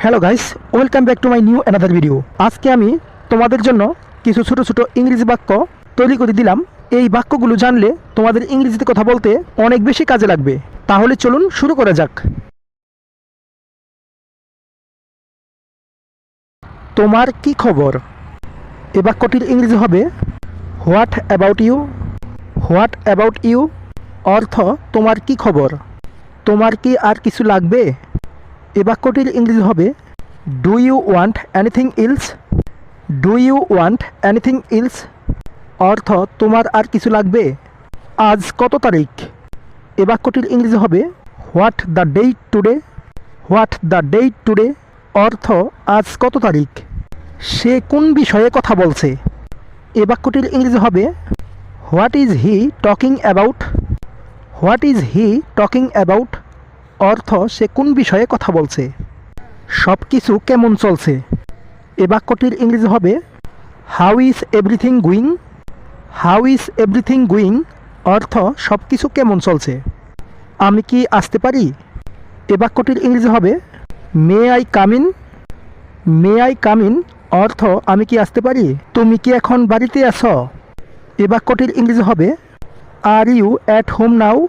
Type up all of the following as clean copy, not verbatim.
Hello guys, welcome back to my new another video. আজকে আমি তোমাদের জন্য কিছু ছোট ছোট ইংরেজি বাক্য তৈরি করে দিলাম। এই বাক্যগুলো জানলে তোমাদের ইংরেজিতে কথা বলতে অনেক বেশি কাজে লাগবে। তাহলে চলুন শুরু করা যাক। তোমার কি খবর? এই বাক্যটির ইংরেজি হবে what about you. What about you অর্থ তোমার কি খবর? তোমার কি আর কিছু লাগবে? এই বাক্যটির ইংরেজি হবে do you want anything else. Do you want anything else অর্থ তোমার আর কিছু লাগবে? আজ কত তারিখ? এই বাক্যটির ইংরেজি হবে what the date today. What the date today অর্থ আজ কত তারিখ? সে কোন বিষয়ে কথা বলছে? এই বাক্যটির ইংরেজি হবে what is he talking about. What is he talking about অর্থ সে কোন বিষয়ে কথা বলছে? সব কিছু কেমন চলছে? এ বাক্যটির ইংরেজি হবে how is everything going. How is everything going অর্থ সব কিছু কেমন চলছে? আমি কি আসতে পারি? এ বাক্যটির ইংরেজি হবে may I come in. May I come in অর্থ আমি কি আসতে পারি? তুমি কি এখন বাড়িতে আছো? এ বাক্যটির ইংরেজি হবে are you at home now.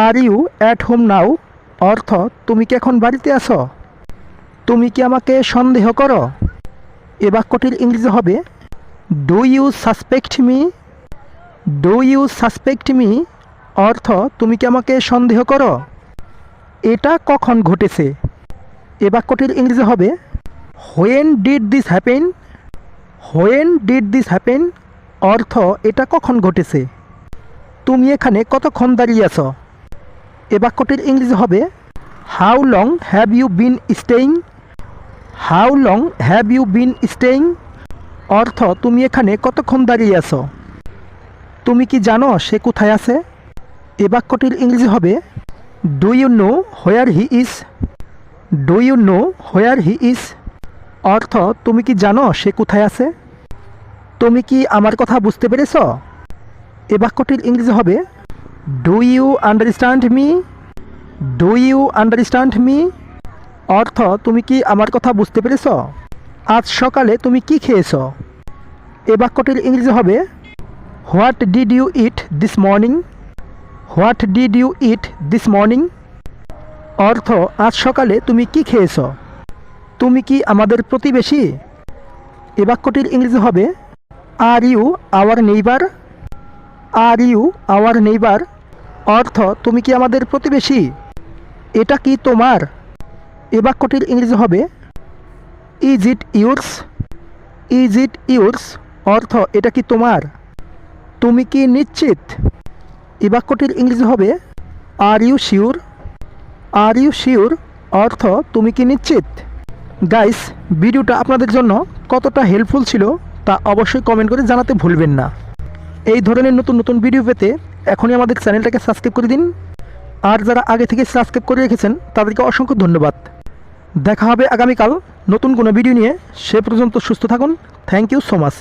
Are you at home now অর্থ তুমি কি এখন বাড়িতে আছো? তুমি কি আমাকে সন্দেহ করো? এ বাক্যটির ইংরেজি হবে do you suspect me. Do you suspect me অর্থ তুমি কি আমাকে সন্দেহ করো? এটা কখন ঘটেছে? এ বাক্যটির ইংরেজি হবে when did this happen. When did this happen অর্থ এটা কখন ঘটেছে? তুমি এখানে কতক্ষণ দাঁড়িয়ে আছো? এ বাক্যটির ইংরেজি হবে how long have you been staying. How long have you been staying অর্থ তুমি এখানে কতক্ষণ দাঁড়িয়ে আছো? তুমি কি জানো সে কোথায় আছে? এ বাক্যটির ইংরেজি হবে do you know where he is. Do you know where he is অর্থ তুমি কি জানো সে কোথায় আছে? তুমি কি আমার কথা বুঝতে পেরেছ? এ বাক্যটির ইংরেজি হবে do you understand me. Do you understand me অর্থ তুমি কি আমার কথা বুঝতে পেরেছ? আজ সকালে তুমি কি খেয়েছ? এ বাক্যটির ইংরেজি হবে what did you eat this morning. What did you eat this morning অর্থ আজ সকালে তুমি কি খেয়েছ? তুমি কি আমাদের প্রতিবেশী? এ বাক্যটির ইংরেজি হবে are you our neighbour. Are you our neighbour অর্থ তুমি কি আমাদের প্রতিবেশী? এটা কি তোমার? এ বাক্যটির ইংরেজি হবে is it yours. Is it yours অর্থ এটা কি তোমার? তুমি কি নিশ্চিত? এ বাক্যটির ইংরেজি হবে are you sure. Are you sure অর্থ তুমি কি নিশ্চিত? গাইস, ভিডিওটা আপনাদের জন্য কতটা হেল্পফুল ছিল তা অবশ্যই কমেন্ট করে জানাতে ভুলবেন না। এই ধরনের নতুন নতুন ভিডিও পেতে এখনই আমাদের চ্যানেলটাকে সাবস্ক্রাইব করে দিন। আর যারা আগে থেকে সাবস্ক্রাইব করে রেখেছেন তাদেরকে অসংখ্য ধন্যবাদ। দেখা হবে আগামীকাল নতুন কোনো ভিডিও নিয়ে। সে পর্যন্ত সুস্থ থাকুন। Thank you so much.